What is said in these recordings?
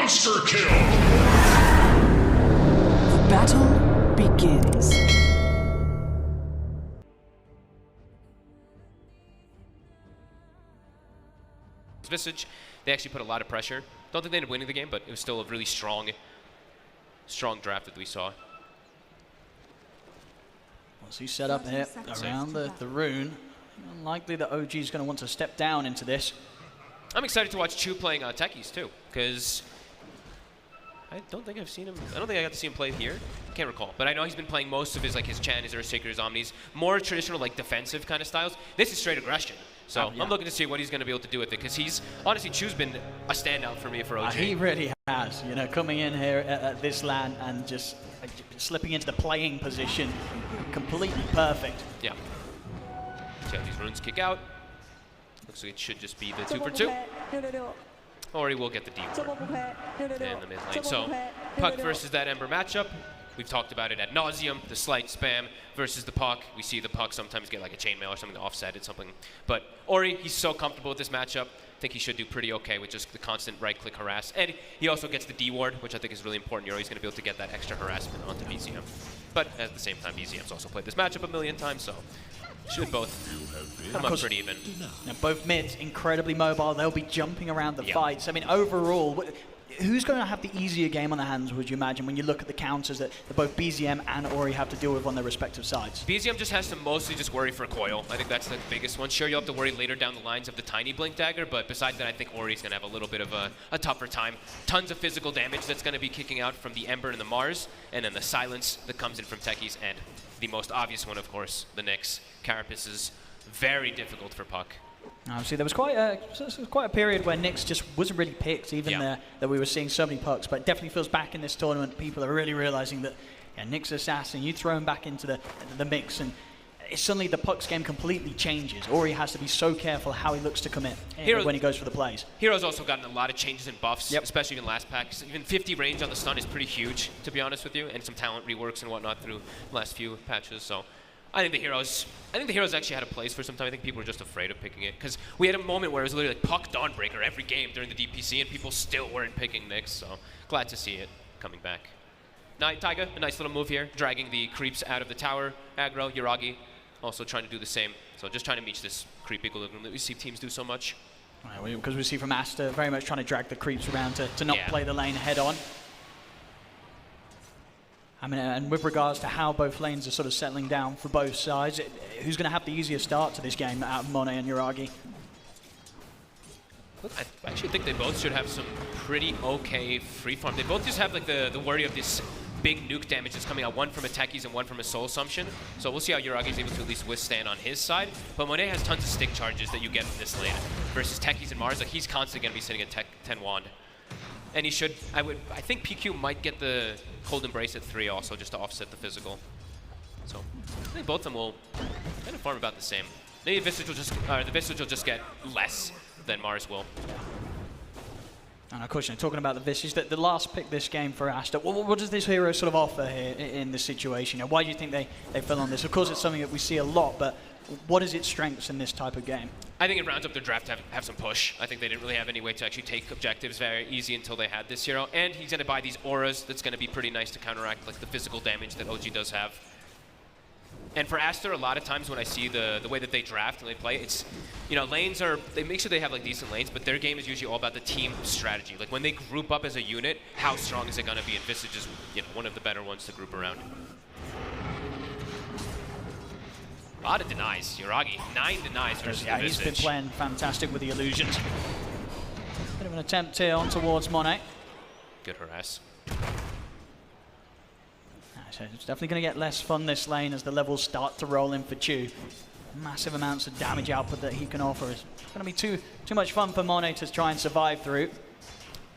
Monster kill! Battle begins. Visage, they actually put a lot of pressure. Don't think they ended up winning the game, but it was still a really strong draft that we saw. Once he's set up here around the rune, unlikely that OG is going to want to step down into this. I'm excited to watch Chu playing techies too, because I don't think I've seen him. I don't think I got to see him play here. Can't recall, but I know he's been playing most of his his Chan, his Earthshaker, his Omnis, more traditional defensive kind of styles. This is straight aggression. So I'm looking to see what he's going to be able to do with it, because he's honestly Chu's been a standout for me for OG. He really has, coming in here at this LAN and just slipping into the playing position, completely perfect. Yeah. See how these runes kick out. Looks like it should just be the 2 for 2. Or he will get the D ward in the mid lane. So Puck versus that Ember matchup. We've talked about it ad nauseum, the slight spam versus the Puck. We see the Puck sometimes get like a chainmail or something to offset it, something. But Ori, he's so comfortable with this matchup. I think he should do pretty okay with just the constant right-click harass. And he also gets the D ward, which I think is really important. You're always going to be able to get that extra harassment onto BZM. But at the same time, BZM's also played this matchup a million times, so should both come up pretty even. Now both mids, incredibly mobile. They'll be jumping around the fights. I mean, overall, who's going to have the easier game on their hands, would you imagine, when you look at the counters that both BZM and Ori have to deal with on their respective sides? BZM just has to mostly just worry for coil. I think that's the biggest one. Sure, you'll have to worry later down the lines of the tiny blink dagger, but besides that, I think Ori's going to have a little bit of a tougher time. Tons of physical damage that's going to be kicking out from the Ember and the Mars, and then the silence that comes in from techies, and the most obvious one, of course, the Nyx. Carapace is very difficult for Puck. Obviously, there was quite a period where Nyx just wasn't really picked, even there, that we were seeing so many Pucks, but it definitely feels back in this tournament, people are really realizing that Nyx Assassin, you throw him back into the mix, and suddenly the Pucks game completely changes. Ori has to be so careful how he looks to commit when he goes for the plays. Hero's also gotten a lot of changes in buffs, especially in last pack. Even 50 range on the stun is pretty huge, to be honest with you, and some talent reworks and whatnot through the last few patches, so I think the Heroes actually had a place for some time. I think people were just afraid of picking it, because we had a moment where it was literally like Puck Dawnbreaker every game during the DPC, and people still weren't picking Nyx, so glad to see it coming back. Taiga, a nice little move here, dragging the creeps out of the tower. Aggro, Yuragi, also trying to do the same. So just trying to reach this creep equilibrium that we see teams do so much. Because we see from Aster very much trying to drag the creeps around to not play the lane head on. I mean, and with regards to how both lanes are sort of settling down for both sides, who's going to have the easier start to this game out of Monet and Yuragi? Look, I actually think they both should have some pretty okay free farm. They both just have like the worry of this big nuke damage that's coming out, one from a Techies and one from a Soul Assumption. So we'll see how Yuragi's able to at least withstand on his side. But Monet has tons of stick charges that you get in this lane versus Techies and Mars. Like, he's constantly going to be sitting at 10 wand. And he should, I think PQ might get the Cold Embrace at 3 also, just to offset the physical. So I think both of them will kind of farm about the same. Maybe the Visage will just get less than Mars will. And of course, talking about the Visage, the last pick this game for Aster, what does this hero sort of offer here in this situation? Why do you think they fell on this? Of course, it's something that we see a lot, but what is its strengths in this type of game? I think it rounds up their draft to have some push. I think they didn't really have any way to actually take objectives very easy until they had this hero. And he's going to buy these auras that's going to be pretty nice to counteract like the physical damage that OG does have. And for Aster, a lot of times when I see the way that they draft and they play, it's, lanes are, they make sure they have like decent lanes, but their game is usually all about the team strategy. Like when they group up as a unit, how strong is it going to be? And Visage is one of the better ones to group around. A lot of denies. Yuragi, 9 denies versus the he's Visage. been playing fantastic with the illusions. Bit of an attempt here on towards Monet. Good harass. So it's definitely going to get less fun this lane as the levels start to roll in for Chu. Massive amounts of damage output that he can offer. It's going to be too much fun for Monet to try and survive through.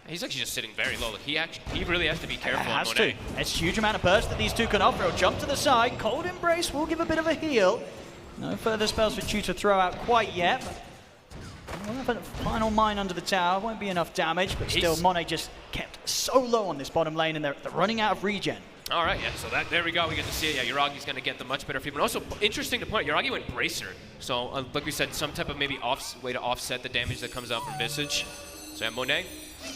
He's actually just sitting very low. Like he really has to be careful on Has Monet. to. It's a huge amount of burst that these two can offer. He'll jump to the side. Cold Embrace will give a bit of a heal. No further spells for Chu to throw out quite yet. We'll have a final mine under the tower. Won't be enough damage, but still Monet just kept so low on this bottom lane, and they're running out of regen. All right, yeah, so there we go. We get to see it. Yeah, Yuragi's going to get the much better treatment. Also, interesting to point, Yuragi went Bracer. So, like we said, some type of maybe way to offset the damage that comes out from Visage. So, yeah, Monet,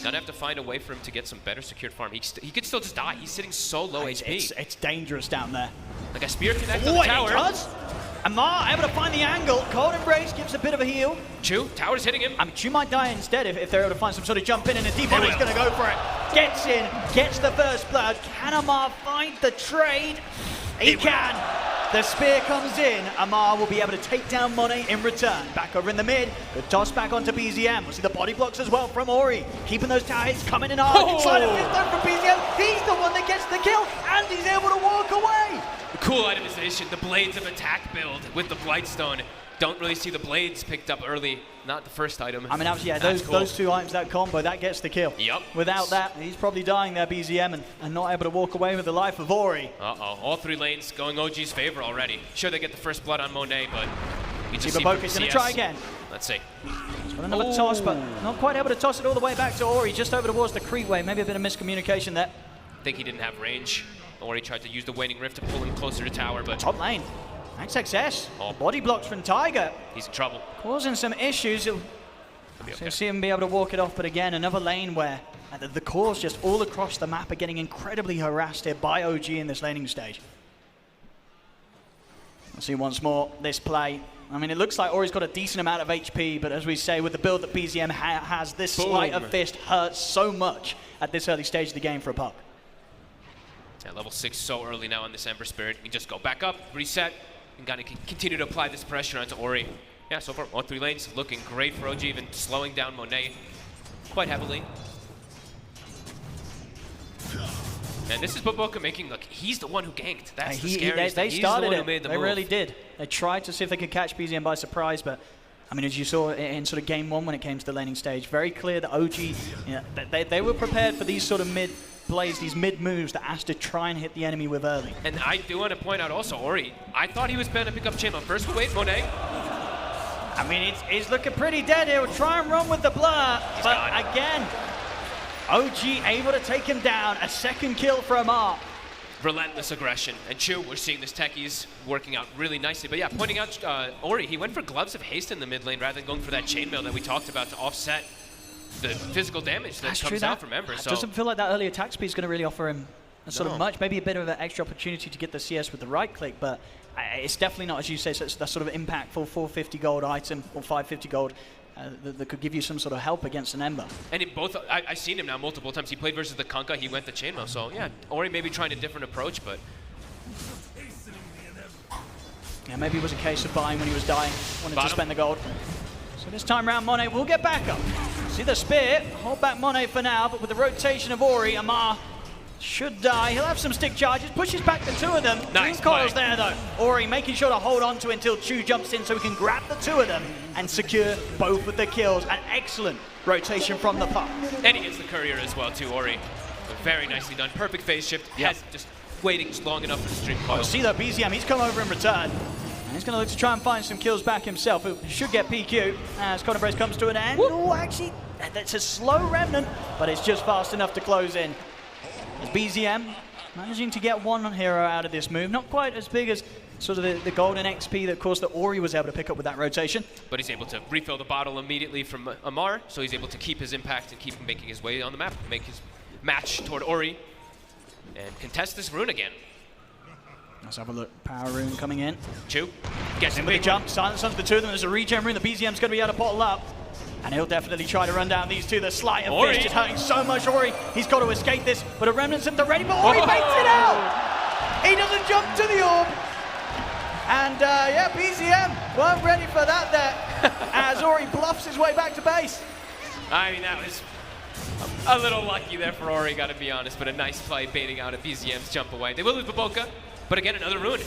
Gonna have to find a way for him to get some better secured farm. He could still just die. He's sitting so low HP. It's dangerous down there. Like a spear connect on the tower. He does. Amar able to find the angle. Cold Embrace gives a bit of a heal. Chu, tower's hitting him. I mean, Chu might die instead if they're able to find some sort of jump in, and a deep one. He's going to go for it. Gets in, gets the first blood. Can Amar find the trade? He can. The spear comes in. Amar will be able to take down Monet in return. Back over in the mid. Good toss back onto BZM. We'll see the body blocks as well from Ori. Keeping those towers coming in hard. Inside of fifth from BZM. He's the one that gets the kill, and he's able to walk away. Cool itemization. The Blades of Attack build with the Blightstone. Don't really see the blades picked up early. Not the first item. I mean, obviously, yeah, those two items, that combo, that gets the kill. Yep. Without that, he's probably dying there, BZM, and not able to walk away with the life of Ori. Uh-oh. All three lanes going OG's favor already. Sure, they get the first blood on Monet, but you just see Boca's going to try again. Let's see. He's got another toss, but not quite able to toss it all the way back to Ori, just over towards the creep wave. Maybe a bit of miscommunication there. I think he didn't have range. Ori tried to use the Waning Rift to pull him closer to tower, but... Top lane. Nice success. Body blocks from Tiger. He's in trouble. Causing some issues. So you'll see him be able to walk it off, but again, another lane where the cores just all across the map are getting incredibly harassed here by OG in this laning stage. We'll see once more this play. I mean, it looks like Ori's got a decent amount of HP, but as we say, with the build that BZM has, this sleight of fist hurts so much at this early stage of the game for a puck. Yeah, level 6 so early now on this Ember Spirit. You can just go back up, reset, and gotta continue to apply this pressure onto Ori. Yeah, so far, all three lanes looking great for OG, even slowing down Monet quite heavily. And this is Boca making, look, he's the one who ganked. That's the scariest thing. They started the one it. Who made the they move. Really did. They tried to see if they could catch BZM by surprise, but I mean, as you saw in sort of game one when it came to the laning stage, very clear that OG, you know, they were prepared for these sort of mid plays, these mid moves that Aster try and hit the enemy with early. And I do want to point out also, Ori, I thought he was better to pick up Chainmail first. Wait, Monet. I mean, he's looking pretty dead here. We'll try and run with the blur, but again, OG able to take him down. A second kill for Amar. Relentless aggression. And Chu, we're seeing this techies working out really nicely. But yeah, pointing out Ori, he went for Gloves of Haste in the mid lane rather than going for that chainmail that we talked about to offset the physical damage that comes out from Ember. So doesn't feel like that early attack speed is going to really offer him sort of much. Maybe a bit of an extra opportunity to get the CS with the right click, but it's definitely not, as you say, that sort of impactful 450 gold item or 550 gold that could give you some sort of help against an Ember. And in both, I've seen him now multiple times. He played versus the Kunkka, he went the chainmail. So yeah, Ori maybe trying a different approach, but yeah, maybe it was a case of buying when he was dying, wanted to spend the gold. So this time round, Monet will get back up. See the spear, hold back Monet for now, but with the rotation of Ori, Amar should die. He'll have some stick charges, pushes back the two of them. Nice coils there though. Ori making sure to hold on to it until Chu jumps in so we can grab the two of them and secure both of the kills. An excellent rotation from the puck. And he gets the courier as well too, Ori. Very nicely done. Perfect phase shift. Has just waiting long enough for the stream coil. See though, BZM, he's come over in return. And he's going to look to try and find some kills back himself. It should get PQ as Counter Brace comes to an end. Oh, actually, that's a slow remnant, but it's just fast enough to close in. As BZM managing to get one hero out of this move. Not quite as big as sort of the golden XP that, of course, that Ori was able to pick up with that rotation. But he's able to refill the bottle immediately from Amar, so he's able to keep his impact and keep making his way on the map, make his match toward Ori, and contest this rune again. Let's have a look. Power rune coming in. Chu gets in with a jump. Silence onto the two of them. There's a regen rune. The BZM's going to be able to bottle up. And he'll definitely try to run down these two. The sleight of fist is hurting so much Ori. He's got to escape this, but a remnant's at the ready, but Ori baits it out! He doesn't jump to the orb. And yeah, BZM weren't ready for that there as Ori bluffs his way back to base. I mean, that was a little lucky there for Ori, gotta be honest, but a nice play baiting out at BZM's jump away. They will lose Baboka, but again, another rune.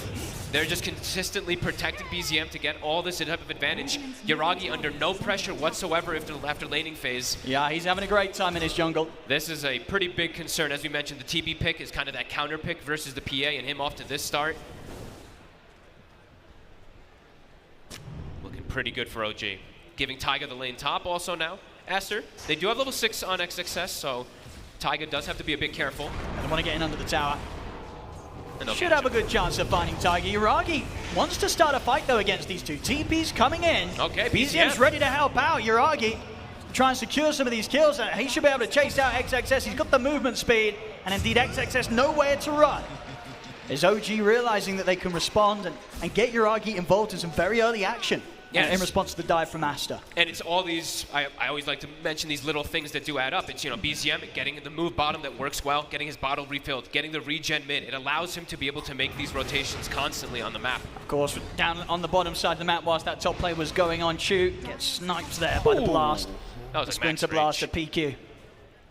They're just consistently protecting BZM to get all this type of advantage. Yuragi under no pressure whatsoever after laning phase. Yeah, he's having a great time in his jungle. This is a pretty big concern. As we mentioned, the TB pick is kind of that counter pick versus the PA, and him off to this start. Looking pretty good for OG. Giving Taiga the lane top also now. Aster, they do have level 6 on XXS, so Taiga does have to be a bit careful. I don't want to get in under the tower. Should have a good chance of finding Taiga. Yuragi wants to start a fight though against these two. TP's coming in. Okay, BZM's ready to help out. Yuragi try and secure some of these kills. He should be able to chase out XXS. He's got the movement speed, and indeed XXS nowhere to run. Is OG realizing that they can respond and get Yuragi involved in some very early action in response to the dive from Aster. And it's all these, I always like to mention these little things that do add up. It's, BZM getting the move bottom that works well, getting his bottle refilled, getting the regen mid. It allows him to be able to make these rotations constantly on the map. Of course, down on the bottom side of the map whilst that top play was going on, Chu gets sniped there by the blast. That was a a splinter blast at PQ.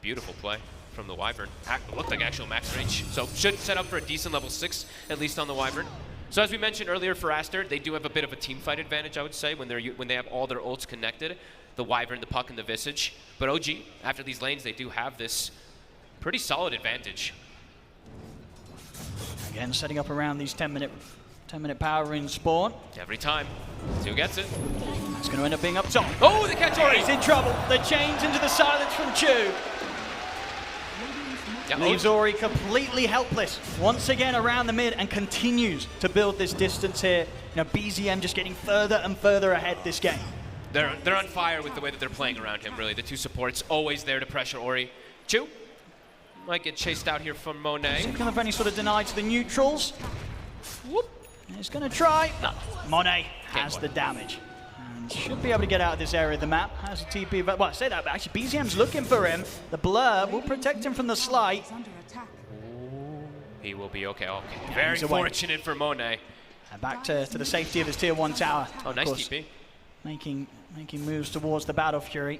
Beautiful play from the Wyvern. Looked like actual max range. So should set up for a decent level 6, at least on the Wyvern. So as we mentioned earlier for Aster, they do have a bit of a team fight advantage, I would say, when they have all their ults connected. The Wyvern, the Puck, and the Visage. But OG, after these lanes, they do have this pretty solid advantage. Again, setting up around these 10-minute power rune spawn. Every time. See who gets it. It's going to end up being up top. Oh, the catch Ori! He's in trouble. The change into the silence from Chu. Yeah, Leaves Ori completely helpless once again around the mid and continues to build this distance here. BZM just getting further and further ahead this game. They're on fire with the way that they're playing around him, really. The two supports always there to pressure Ori. Chu might get chased out here from Monet. Is he going to have any sort of deny to the neutrals? Whoop. He's going to try. No. Monet has the damage. And should be able to get out of this area of the map. Has a TP. Well, I say that, but actually BZM's looking for him. The blur will protect him from the slight. He will be okay. Very fortunate for Monet. And back to the safety of his tier 1 tower. Oh, nice TP. Making moves towards the Battle Fury.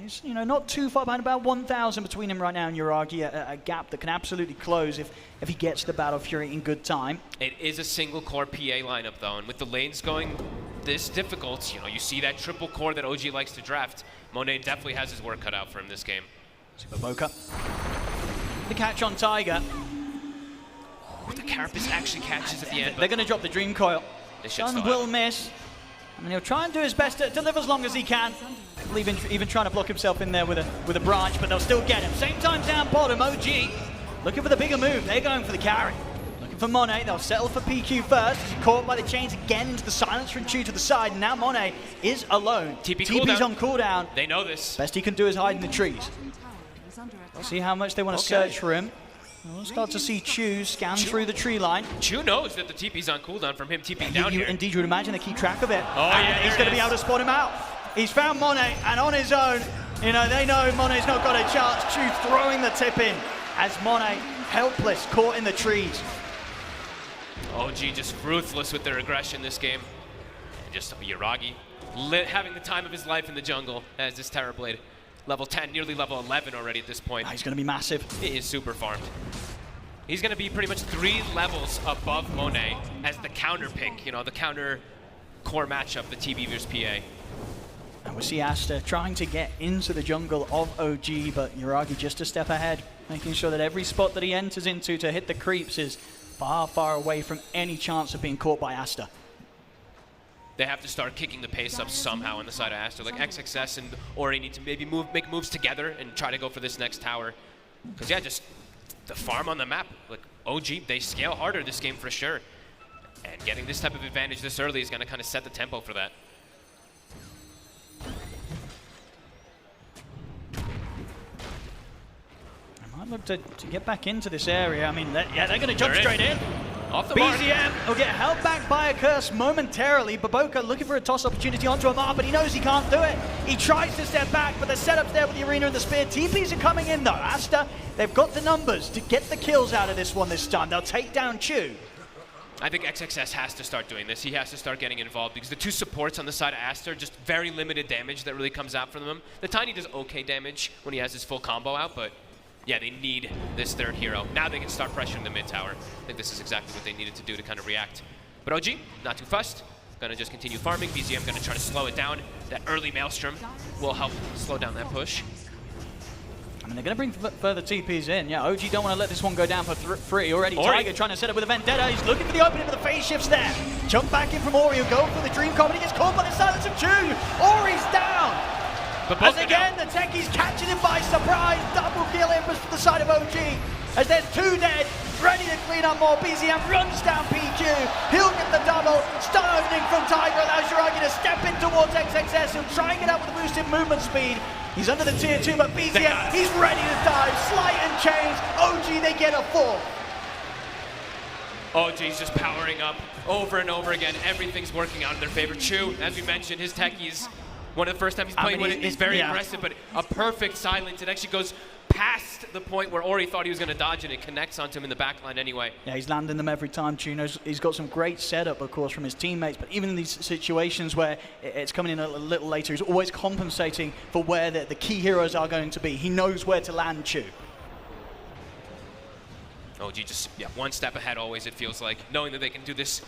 He's not too far behind, about 1,000 between him right now and Yuragi, a gap that can absolutely close if he gets the Battle Fury in good time. It is a single core PA lineup though, and with the lanes going this difficult, you see that triple core that OG likes to draft. Monet definitely has his work cut out for him this game. Boca. The catch on Tiger. The Carapace actually catches at the end. They're going to drop the Dream Coil. Sun will miss. I mean, he'll try and do his best to live as long as he can. Even trying to block himself in there with a branch, but they'll still get him. Same time down bottom, OG looking for the bigger move. They're going for the carry. Looking for Monet. They'll settle for PQ first. He's caught by the chains again into the silence from Chu to the side. And now Monet is alone. TP's on cooldown. They know this. Best he can do is hide in the trees. We'll see how much they want to search for him. We'll start to see Chu scan through the tree line. Chu knows that the TP's on cooldown from him TPing down here. Indeed, you would imagine they keep track of it. Oh, yeah, he's going to be able to spot him out. He's found Monet, and on his own, they know Monet's not got a chance. Chu throwing the tip in as Monet, helpless, caught in the trees. OG just ruthless with their aggression this game. And just Yuragi having the time of his life in the jungle as this Terrorblade. Level 10, nearly level 11 already at this point. He's going to be massive. He is super farmed. He's going to be pretty much 3 levels above Monet as the counter pick, the counter core matchup, the TB versus PA. And we see Aster trying to get into the jungle of OG, but Yuragi just a step ahead, making sure that every spot that he enters into to hit the creeps is far, far away from any chance of being caught by Aster. They have to start kicking the pace up somehow on the side of Aster. Like XXS and Ori need to maybe make moves together and try to go for this next tower. Because yeah, just the farm on the map. Like OG, they scale harder this game for sure. And getting this type of advantage this early is going to kind of set the tempo for that. I might look to get back into this area. I mean, they're going to jump straight in. Off the mark. BZM will get held back by a curse momentarily. Baboka looking for a toss opportunity onto Amar, but he knows he can't do it. He tries to step back, but the setup's there with the arena and the spear. TPs are coming in though. Aster, they've got the numbers to get the kills out of this one this time. They'll take down Chu. I think XXS has to start doing this. He has to start getting involved because the two supports on the side of Aster, just very limited damage that really comes out from them. The Tiny does okay damage when he has his full combo out, but yeah, they need this third hero. Now they can start pressuring the mid tower. I think this is exactly what they needed to do to kind of react. But OG, not too fussed. Gonna just continue farming. BZM gonna try to slow it down. That early Maelstrom will help slow down that push. I mean, they're gonna bring further TPs in. Yeah, OG don't want to let this one go down for free already. Tiger trying to set up with a Vendetta. He's looking for the opening, but the phase shifts there. Jump back in from Ori. He'll go for the Dream Coil, but he gets caught by the silence of Chu. Ori's down. As again, the techies catching him by surprise. Double kill in to the side of OG. As there's 2 dead, ready to clean up more. BZM runs down PQ. He'll get the double. Stun opening from Tiger allows Yuragi to step in towards XXS. He'll try and get out with the boosted movement speed. He's under the tier 2, but BZM, he's ready to dive. Slight and change. OG, they get a 4. OG's just powering up over and over again. Everything's working out in their favor. Chu, as we mentioned, his techie's one of the first times he's playing with it. He's very aggressive, but a perfect silence. It actually goes past the point where Ori thought he was going to dodge, and it connects onto him in the backline anyway. Yeah, he's landing them every time. Chu knows he's got some great setup, of course, from his teammates, but even in these situations where it's coming in a little later, he's always compensating for where the key heroes are going to be. He knows where to land Chu. OG just one step ahead always, it feels like, knowing that they can do this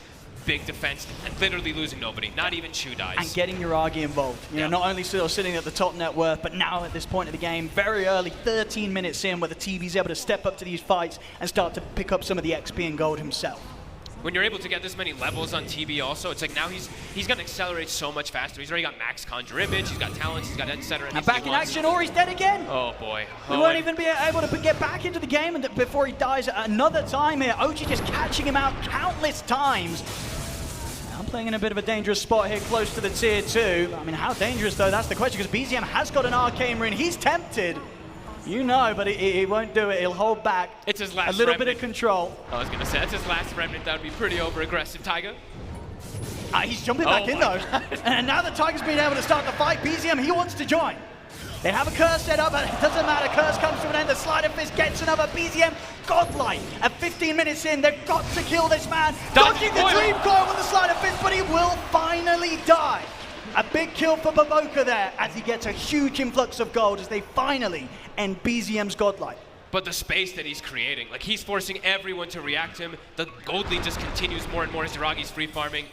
big defense and literally losing nobody. Not even Chu dies. And getting Yuragi involved. You know, not only still sitting at the top net worth, but now at this point of the game, very early, 13 minutes in, where the TV's able to step up to these fights and start to pick up some of the XP and gold himself. When you're able to get this many levels on TV also, it's like now he's going to accelerate so much faster. He's already got max conjure image, he's got talents, he's got etc. And back in action, Ori's dead again. Oh boy. He won't even be able to get back into the game before he dies another time here. OG just catching him out countless times. I'm playing in a bit of a dangerous spot here, close to the tier 2. I mean, how dangerous though, that's the question, because BZM has got an arcane ring. He's tempted. You know, but he won't do it. He'll hold back. It's his last a little remnant. Bit of control. I was going to say, that's his last remnant. That would be pretty over-aggressive, Taiga. He's jumping back in, though. And now that Taiga's been able to start the fight, BZM, he wants to join. They have a curse set up, but it doesn't matter. Curse comes to an end. The Sleight of Fist gets another. BZM, godlike. At 15 minutes in, they've got to kill this man. Dodging the Dream Coil with the Sleight of Fist, but he will finally die. A big kill for Baboka there, as he gets a huge influx of gold as they finally end BZM's godlike. But the space that he's creating, like he's forcing everyone to react to him. The gold lead just continues more and more as Yuragi's free farming.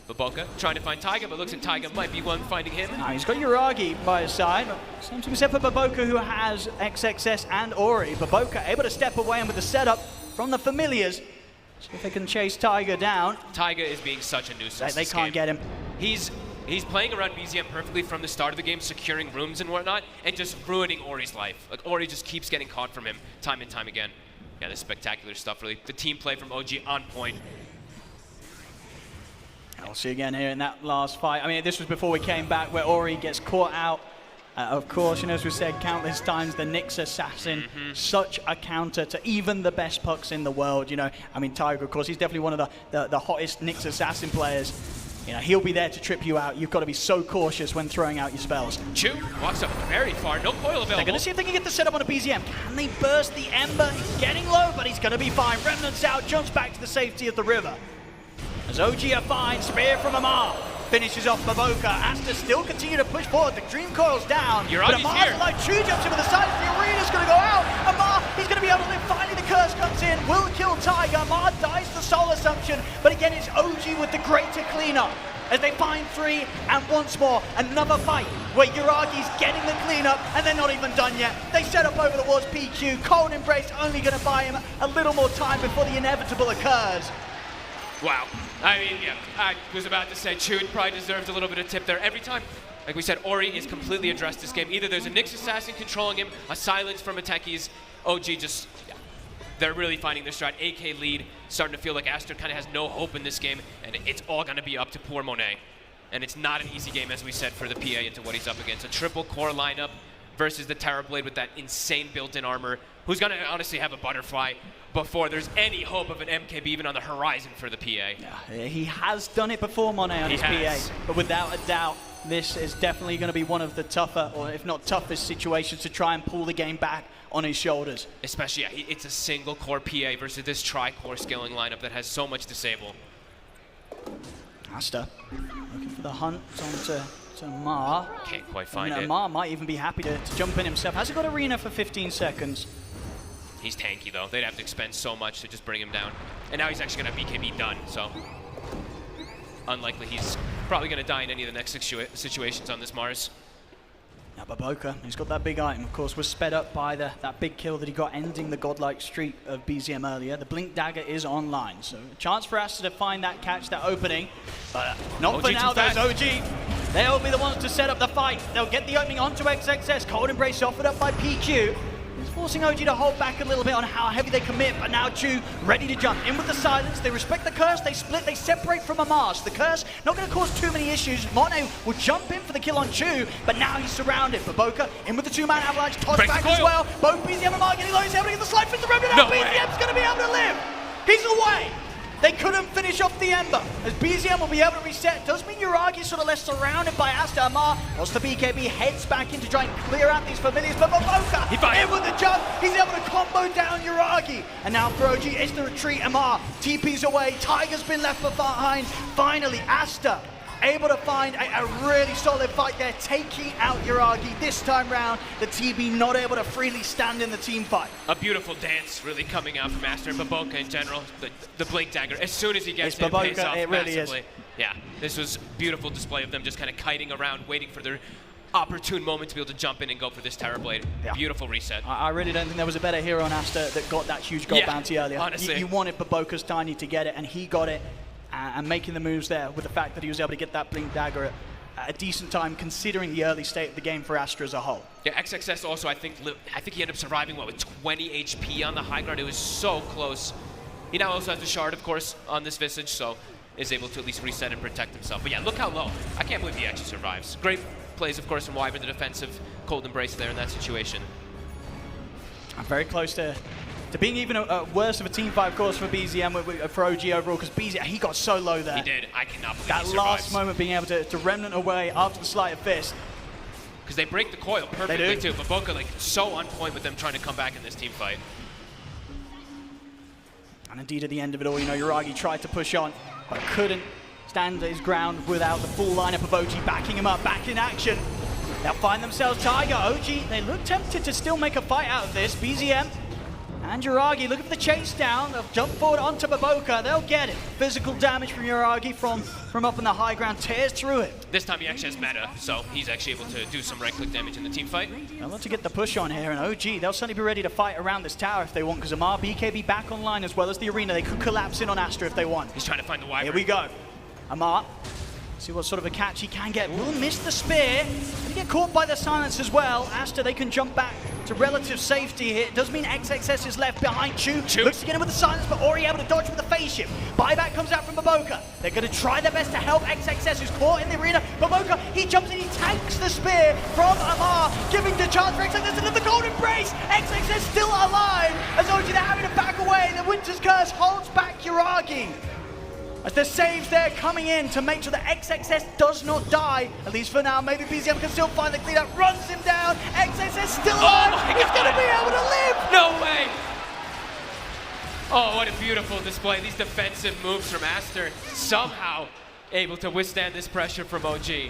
Baboka trying to find Taiga, but looks like Taiga might be one finding him. He's got Yuragi by his side, but something to be said for Baboka, who has XXS and Ori. Baboka able to step away and with the setup from the familiars, see if they can chase Taiga down. Taiga is being such a nuisance. They can't get him. He's playing around BZM perfectly from the start of the game, securing rooms and whatnot, and just ruining Ori's life. Like, Ori just keeps getting caught from him time and time again. Yeah, this spectacular stuff, really. The team play from OG on point. And we'll see again here in that last fight. I mean, this was before we came back, where Ori gets caught out. Of course, you know, as we said countless times, the Nyx Assassin, such a counter to even the best pucks in the world, you know. I mean, Taiga, of course, he's definitely one of the hottest Nyx Assassin players. You know, he'll be there to trip you out. You've got to be so cautious when throwing out your spells. Chu walks up very far, no coil available. They're going to see if they can get the setup on a BZM. Can they burst the Ember? He's getting low, but he's going to be fine. Remnant's out, jumps back to the safety of the river. As OG are fine, spear from Amar. Finishes off Baboka. Aster still continue to push forward. The Dream Coil's down. But Amar's alive. Chu jumps into the side. The arena's going to go out. Amar, he's going to be able to live. Finally, the curse comes in. Will kill Taiga. Amar dies the soul assumption. But again, it's OG with the greater cleanup. As they find 3, and once more, another fight where Yuragi's getting the cleanup, and they're not even done yet. They set up over the walls PQ. Cold Embrace only going to buy him a little more time before the inevitable occurs. Wow. I mean, yeah, I was about to say Chu probably deserves a little bit of tip there. Every time, like we said, Ori is completely addressed this game. Either there's a Nyx Assassin controlling him, a silence from a techies, OG just, they're really finding their stride. AK lead, starting to feel like Aster kind of has no hope in this game, and it's all going to be up to poor Monet. And it's not an easy game, as we said, for the PA into what he's up against. A triple core lineup versus the Terrorblade with that insane built-in armor, who's going to honestly have a butterfly before there's any hope of an MKB even on the horizon for the PA. Yeah, he has done it before, Monet, on his PA. But without a doubt, this is definitely going to be one of the tougher, or if not toughest, situations to try and pull the game back on his shoulders. Especially, it's a single core PA versus this tri-core scaling lineup that has so much disable. Aster looking for the hunt onto Mar. Can't quite find it. Mar might even be happy to jump in himself. Has he got arena for 15 seconds? He's tanky though. They'd have to expend so much to just bring him down. And now he's actually going to BKB done, so unlikely he's probably going to die in any of the next situations on this Mars. Now Baboka, he's got that big item, of course, was sped up by that big kill that he got ending the godlike streak of BZM earlier. The Blink Dagger is online, so a chance for Aster to find that catch, that opening. But not for now, there's OG. They'll be the ones to set up the fight. They'll get the opening onto XXS. Cold Embrace offered up by PQ. He's forcing OG to hold back a little bit on how heavy they commit, but now Chu ready to jump in with the silence. They respect the curse, they split, they separate from Amar. So the curse not going to cause too many issues. Monet will jump in for the kill on Chu, but now he's surrounded. Baboka in with the two-man avalanche, toss back as well. Both BZM and Amar getting low, he's able to get the slide, fits the remnant, now BZM's going to be able to live. He's away. They couldn't finish off the Ember. As BZM will be able to reset, does mean Yuragi sort of less surrounded by Aster. Amar, whilst the BKB heads back in to try and clear out these familiars, but Baboka in with the jump, he's able to combo down Yuragi. And now for OG, it's the retreat. Amar TP's away, Tiger's been left behind. Finally, Aster able to find a really solid fight there, taking out Yuragi. This time round, the TB not able to freely stand in the team fight. A beautiful dance really coming out from Aster and Baboka in general. The Blink Dagger, as soon as he gets it, pays off it really massively. is. Yeah, this was a beautiful display of them just kind of kiting around, waiting for their opportune moment to be able to jump in and go for this Terror Blade. Yeah. Beautiful reset. I really don't think there was a better hero on Aster that got that huge gold bounty earlier. Honestly. You wanted Baboka's Tiny to get it, and he got it. And making the moves there with the fact that he was able to get that Blink Dagger at a decent time considering the early state of the game for Aster as a whole. Yeah, XXS also, I think he ended up surviving, what, with 20 HP on the high ground. It was so close. He now also has the shard, of course, on this Visage, so is able to at least reset and protect himself. But yeah, look how low. I can't believe he actually survives. Great plays, of course, from Wyvern, the defensive Cold Embrace there in that situation. I'm very close to being even worse of a team fight, of course, for BZM, for OG overall, because BZM, he got so low there. He did. I cannot believe that he last moment being able to remnant away after the Sleight of Fist. Because they break the coil perfectly, too. Baboka, like, so on point with them trying to come back in this team fight. And indeed, at the end of it all, you know, Yuragi tried to push on, but couldn't stand his ground without the full lineup of OG backing him up, back in action. They'll find themselves Tiger. OG, they look tempted to still make a fight out of this. BZM and Yuragi looking for the chase down. They'll jump forward onto Baboka. They'll get it. Physical damage from Yuragi from up on the high ground, tears through it. This time he actually has meta, so he's actually able to do some right-click damage in the team fight. They'll want to get the push on here, and OG, they'll certainly be ready to fight around this tower if they want, because Amar, BKB back online as well as the arena. They could collapse in on Aster if they want. He's trying to find the Wyvern. Here we go. Amar, see what sort of a catch he can get. Will miss the spear. They get caught by the silence as well. Aster, they can jump back to relative safety here. It does mean XXS is left behind. Chu looks to get him with the silence, but Ori able to dodge with the phase shift. Buyback comes out from Baboka. They're going to try their best to help XXS, who's caught in the arena. Baboka, he jumps in, he tanks the spear from Amar, giving the chance for XXS into the Cold Embrace. XXS still alive, as OG they're having to back away. The Winter's Curse holds back Yuragi. As the saves there coming in to make sure that XXS does not die, at least for now. Maybe BZM can still find the cleanup, runs him down. XXS still alive. He's going to be able to live. No way. Oh, what a beautiful display. These defensive moves from Aster somehow able to withstand this pressure from OG. I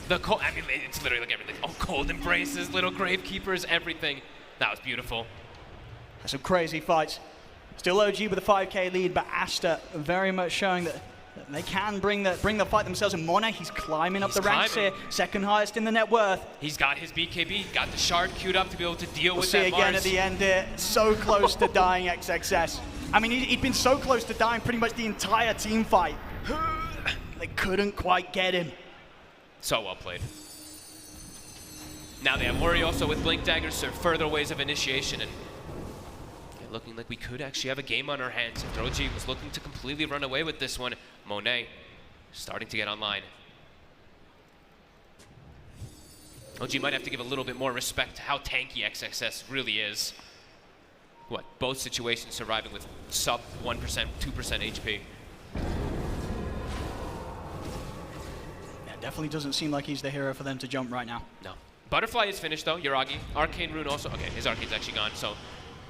mean, it's literally like everything. Oh, Cold Embraces, little Gravekeepers, everything. That was beautiful. Some crazy fights. Still OG with a 5k lead, but Aster very much showing that they can bring the fight themselves. And Monet, he's climbing up the ranks here, second highest in the net worth. He's got his BKB, got the shard queued up to be able to deal with that see again Mars. At the end here, so close to dying XXS. I mean, he'd been so close to dying pretty much the entire team fight. They couldn't quite get him. So well played. Now they have Ori also with Blink Daggers, so further ways of initiation, and looking like we could actually have a game on our hands. If OG was looking to completely run away with this one, Monet starting to get online. OG might have to give a little bit more respect to how tanky XXS really is. What, both situations surviving with sub 1%, 2% HP. Yeah, definitely doesn't seem like he's the hero for them to jump right now. No. Butterfly is finished though, Yuragi. Arcane Rune also, okay, his Arcane's actually gone, so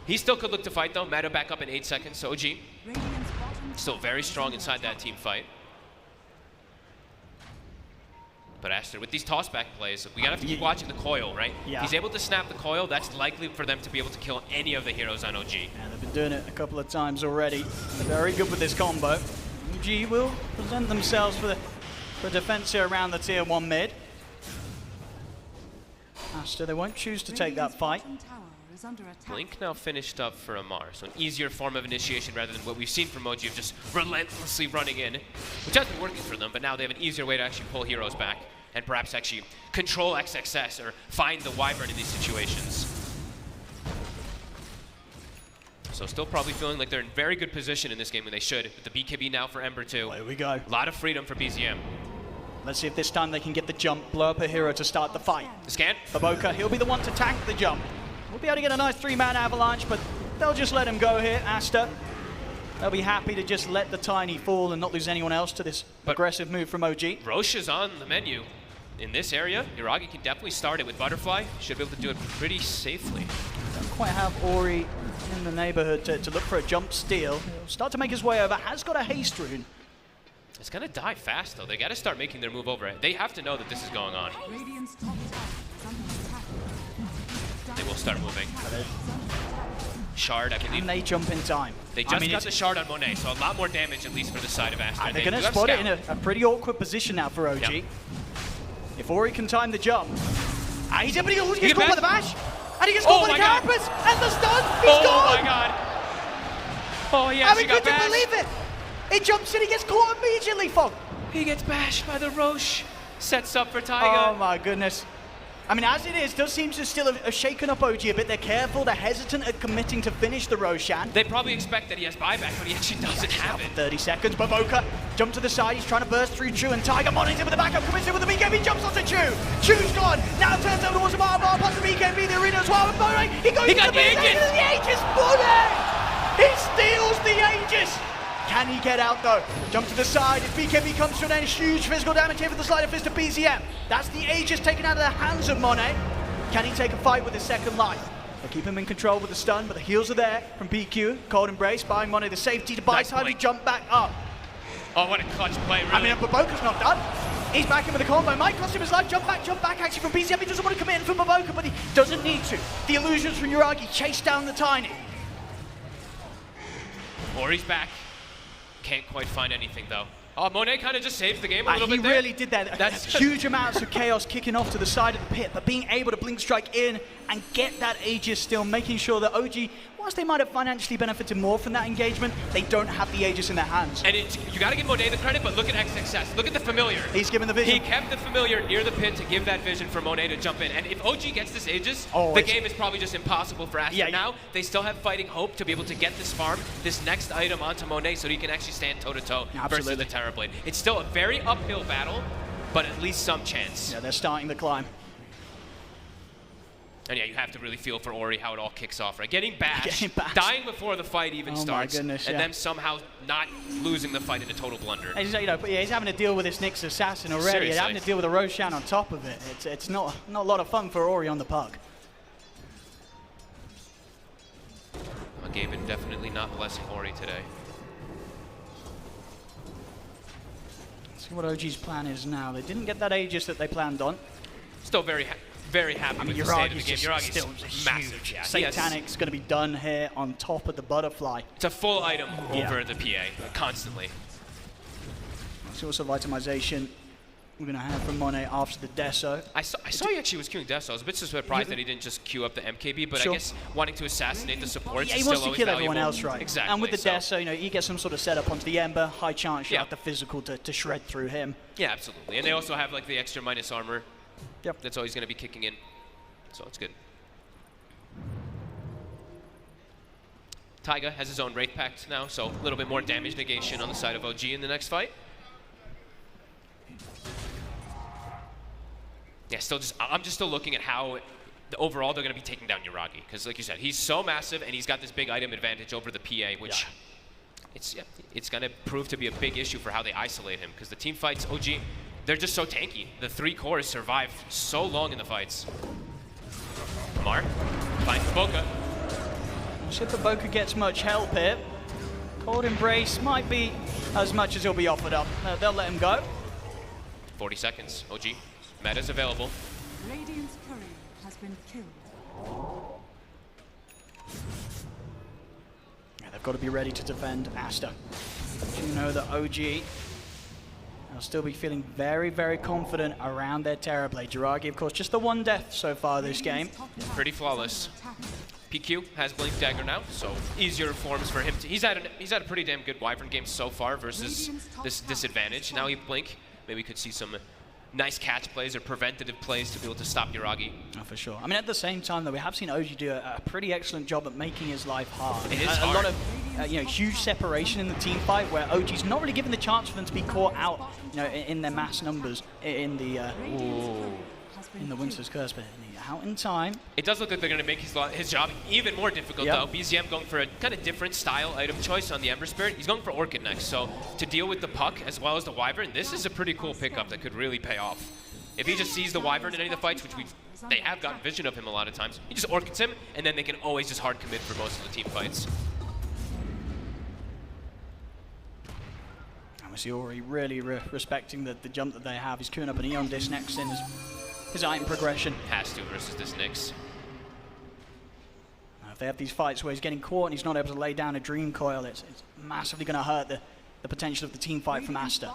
he still could look to fight though. Meta back up in 8 seconds, so OG still very strong inside that team fight. But Aster, with these tossback plays, we gotta have to keep watching the coil, right? Yeah. He's able to snap the coil, that's likely for them to be able to kill any of the heroes on OG. Yeah, they've been doing it a couple of times already. They're very good with this combo. OG will present themselves for defense here around the tier 1 mid. Aster, they won't choose to take that fight. Blink now finished up for Amar, so an easier form of initiation rather than what we've seen from OG of just relentlessly running in, which has been working for them, but now they have an easier way to actually pull heroes back and perhaps actually control XXS or find the Wyvern in these situations. So still probably feeling like they're in very good position in this game when they should. With the BKB now for Ember 2. There we go. A lot of freedom for BZM. Let's see if this time they can get the jump, blow up a hero to start the fight. The scan. Baboka, he'll be the one to tank the jump. We'll be able to get a nice 3-man avalanche, but they'll just let him go here. Aster, they'll be happy to just let the Tiny fall and not lose anyone else to this aggressive move from OG. Roche is on the menu in this area. Yuragi can definitely start it with Butterfly. Should be able to do it pretty safely. Don't quite have Ori in the neighborhood to look for a jump steal. He'll start to make his way over. Has got a haste rune. It's gonna die fast though. They gotta start making their move over it. They have to know that this is going on. They will start moving. Shard, I And believe. they jump in time. They just got the shard on Monet, so a lot more damage at least for the side of Aster. They're going to spot it in a pretty awkward position now for OG. Yep. If Ori can time the jump. He's able to He get get caught by the bash? bash. And he gets caught by the God. carapace. And the stun. He's gone. Oh my god. Oh yes, he got couldn't bashed. believe it. He jumps in, he gets caught immediately, Fog. He gets bashed by the Roche. Sets up for Taiga. Oh my goodness. I mean, as it is, does seem to still have shaken up OG a bit. They're careful, they're hesitant at committing to finish the Roshan. They probably expect that he has buyback, but he actually doesn't have it. 30 seconds, Baboka, jump to the side, he's trying to burst through Chu, and Tiger Money's in with the backup, commits in with the BKB, jumps onto Chu. Chu's gone, now turns over towards the bar, past the BKB, the arena as well, and Monet, he goes He to got the the Aegis! Monet! He steals the Aegis! Can he get out though? Jump to the side, if BKB comes to an end, huge physical damage here for the Slider Fist of BZM. That's the Aegis taken out of the hands of Monet. Can he take a fight with his second life? They'll keep him in control with the stun, but the heals are there from PQ. Cold Embrace, buying Monet the safety to buy Nice time to blink. jump back up. Oh, what a clutch play, really. I mean, Baboka's not done. He's back in with the combo. Might cost him his life. Jump back actually from BZM. He doesn't want to commit in from Baboka, but he doesn't need to. The illusions from Yuragi chase down the Tiny. Ori's back. Can't quite find anything, though. Oh, Monet kind of just saves the game a little He bit there. really did that. That's Huge amounts of chaos kicking off to the side of the pit, but being able to blink strike in and get that Aegis still, making sure that OG, whilst they might have financially benefited more from that engagement, they don't have the Aegis in their hands. And you got to give Monet the credit, but look at XXS. Look at the familiar. He's given the He vision. kept the familiar near the pit to give that vision for Monet to jump in. And if OG gets this Aegis, Oh, the it's- game is probably just impossible for Aster. Yeah, now they still have fighting hope to be able to get this farm, this next item onto Monet so he can actually stand toe-to-toe versus Absolutely. the Terrorblade. It's still a very uphill battle, but at least some chance. Yeah, they're starting the climb. And yeah, you have to really feel for Ori how it all kicks off, right? Getting bashed, bashed. dying before the fight even Oh my starts, goodness, and yeah. then somehow not losing the fight in a total blunder. He's, he's having to deal with this Nyx assassin already, and Seriously. having to deal with a Roshan on top of it. It's not a lot of fun for Ori on the puck. Gaben definitely not blessing Ori today. See what OG's plan is now. They didn't get that Aegis that they planned on. Still very happy with the state of the game. Yuragi's still Yuragi's massive. Yeah, Satanic's going to be done here on top of the Butterfly. it's a full item Yeah. over the PA, constantly. See what sort of itemization we're going to have from Monet after the Deso. I saw he actually was queuing Death, so I was a bit surprised that he didn't just queue up the MKB, but Sure. I guess wanting to assassinate the supports Yeah, he is wants still to always kill valuable. everyone else, right? Exactly. And with the so- Deso, he gets some sort of setup onto the Ember, high chance you'll Yeah. have the physical to shred through him. Yeah, absolutely. And they also have like the extra minus armor. Yep. That's always going to be kicking in, so it's good. Taiga has his own Wraith Pact now, so a little bit more damage negation on the side of OG in the next fight. Yeah, I'm just still looking at how overall they're going to be taking down Yuragi, because like you said, he's so massive and he's got this big item advantage over the PA, which it's going to prove to be a big issue for how they isolate him, because the team fights OG, they're just so tanky. The 3 cores survive so long in the fights. Mar finds Boca. See if the Boca gets much help here. Cold Embrace might be as much as he'll be offered up. They'll let him go. 40 seconds. OG. Meta's available. Radiant's courier has been killed. Yeah, they've got to be ready to defend Aster. You know that OG will still be feeling very, very confident around their Terrorblade. Yuragi, of course, just the 1 death so far this game. Pretty flawless. PQ has Blink Dagger now, so easier forms for him to... He's had a pretty damn good Wyvern game so far versus this disadvantage. Now he Blink. Maybe we could see some nice catch plays or preventative plays to be able to stop Yuragi. Oh, for sure. I mean, at the same time, though, we have seen OG do a pretty excellent job at making his life hard. It is a hard. lot of huge separation in the team fight where OG's not really given the chance for them to be caught out, in their mass numbers in the Winter's Curse, but out in time. It does look like they're going to make his job even more difficult, though. BZM going for a kind of different style item choice on the Ember Spirit. He's going for Orchid next, so to deal with the Puck as well as the Wyvern, this is a pretty cool pickup that could really pay off. If he just sees the Wyvern in any of the fights, which they have gotten vision of him a lot of times, he just Orchids him, and then they can always just hard commit for most of the team fights. Obviously, Ori really respecting the jump that they have. He's queuing up an Eon Disc next in his item progression. Has to versus this Nyx. Now, if they have these fights where he's getting caught and he's not able to lay down a Dream Coil, it's massively going to hurt the potential of the team fight from Aster.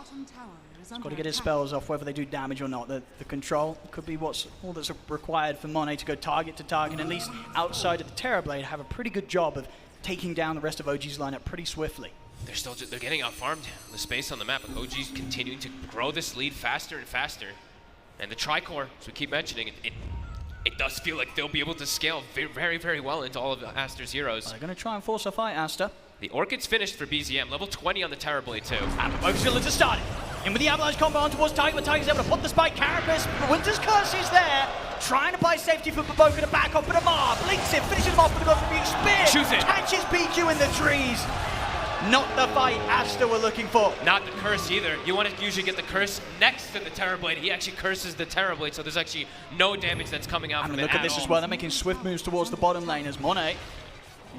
He's got to get his spells off, whether they do damage or not. The control could be all that's required for Monet to go target to target, and at least outside of the Terrorblade, have a pretty good job of taking down the rest of OG's lineup pretty swiftly. They're getting out-farmed the space on the map, but OG's continuing to grow this lead faster and faster. And the Tricore, as we keep mentioning, it does feel like they'll be able to scale very, very well into all of Aster's heroes. They're going to try and force a fight, Aster. The Orchid's finished for BZM, level 20 on the Terrorblade too. And OG's going to start it. In with the Avalanche combo on towards Tiger, but Tiger's able to put the spike. Carapace, Winter's Curse is there. Trying to buy safety for Baboka to back up, but Amar blinks it, finishes him off with a Rebuke Spear. Choose it. Catches PQ in the trees. Not the fight Aster were looking for. Not the curse either. You want to usually get the curse next to the Terrorblade. He actually curses the Terrorblade, so there's actually no damage that's coming out from it. Look at this as well. They're making swift moves towards the bottom lane as Monet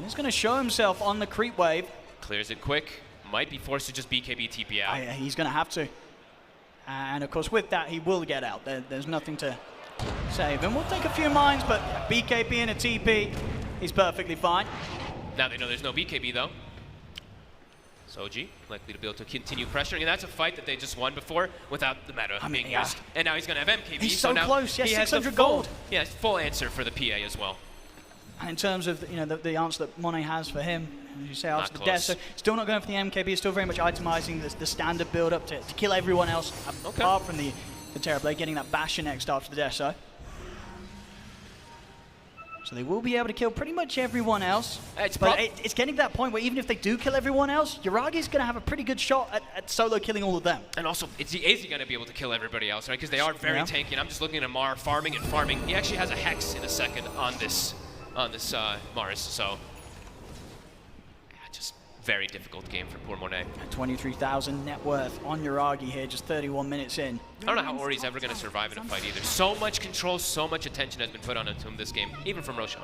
is going to show himself on the creep wave. Clears it quick. Might be forced to just BKB TP out. He's going to have to. And of course, with that, he will get out. There's nothing to save him. We'll take a few mines, but BKB and a TP, he's perfectly fine. Now they know there's no BKB though. So OG likely to be able to continue pressuring, and that's a fight that they just won before without the meta being used. And now he's going to have MKB. He's so now close. Yes, he 600 has the gold. Yeah, full answer for the PA as well. And in terms of the answer that Monet has for him, as you say, after the death, so still not going for the MKB. He's still very much itemizing the standard build up to kill everyone else apart from the Terrorblade, getting that Basher next after the death. So they will be able to kill pretty much everyone else. But it's getting to that point where even if they do kill everyone else, Yuragi's going to have a pretty good shot at solo killing all of them. And also, is he going to be able to kill everybody else, right? Because they are very tanky. And I'm just looking at Amar farming and farming. He actually has a Hex in a second on this Mars. So just very difficult game for poor Monet. 23,000 net worth on Yuragi here, just 31 minutes in. I don't know how Ori's ever going to survive in a fight either. So much control, so much attention has been put on him this game, even from Roshan.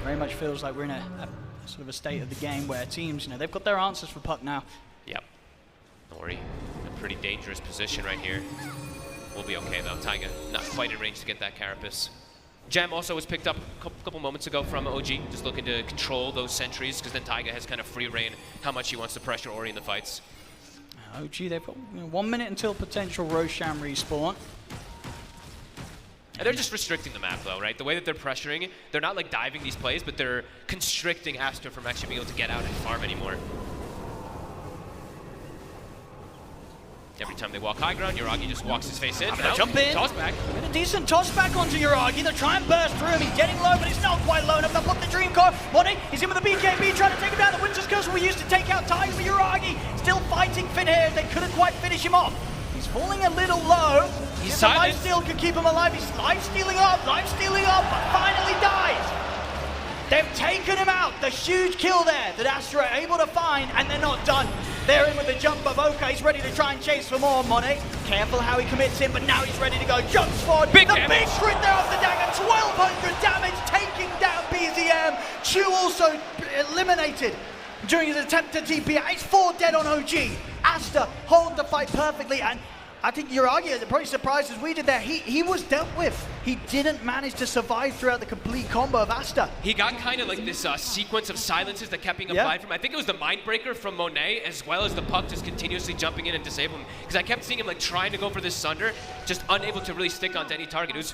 Very much feels like we're in a sort of a state of the game where teams, they've got their answers for Puck now. Yep. Ori in a pretty dangerous position right here. We'll be okay though. Taiga not quite in range to get that Carapace. Jam also was picked up a couple moments ago from OG, just looking to control those sentries, because then Taiga has kind of free reign how much he wants to pressure Ori in the fights. OG, they've got 1 minute until potential Roshan respawn. And they're just restricting the map though, right? The way that they're pressuring, they're not like diving these plays, but they're constricting Aster from actually being able to get out and farm anymore. Every time they walk high ground, Yuragi just walks his face in. Jump in. Toss back. Get a decent toss back onto Yuragi. They'll try and burst through him. He's getting low, but it's not quite low enough. They'll put the Dream Core. Monet is in with the BKB, trying to take him down. The Winter's Curse we used to take out Tiger, but Yuragi still fighting Finn here. They couldn't quite finish him off. He's falling a little low. He's if silent. the lifesteal could keep him alive. He's lifestealing up, but finally dies. They've taken him out. The huge kill there that Aster are able to find, and they're not done. They're in with the jump of Oka. He's ready to try and chase for more. Monet, careful how he commits in, but now he's ready to go. Jumps forward. Big the damage. big crit there off the dagger. 1,200 damage, taking down BZM. Chu also eliminated during his attempt to TP. It's 4 dead on OG. Aster hold the fight perfectly, and I think Yuragi is probably surprised as we did there. He was dealt with. He didn't manage to survive throughout the complete combo of Aster. He got kind of like this sequence of silences that kept being applied from him. I think it was the Mindbreaker from Monet, as well as the Puck just continuously jumping in and disabling him. Because I kept seeing him like trying to go for this Sunder, just unable to really stick onto any target. It was,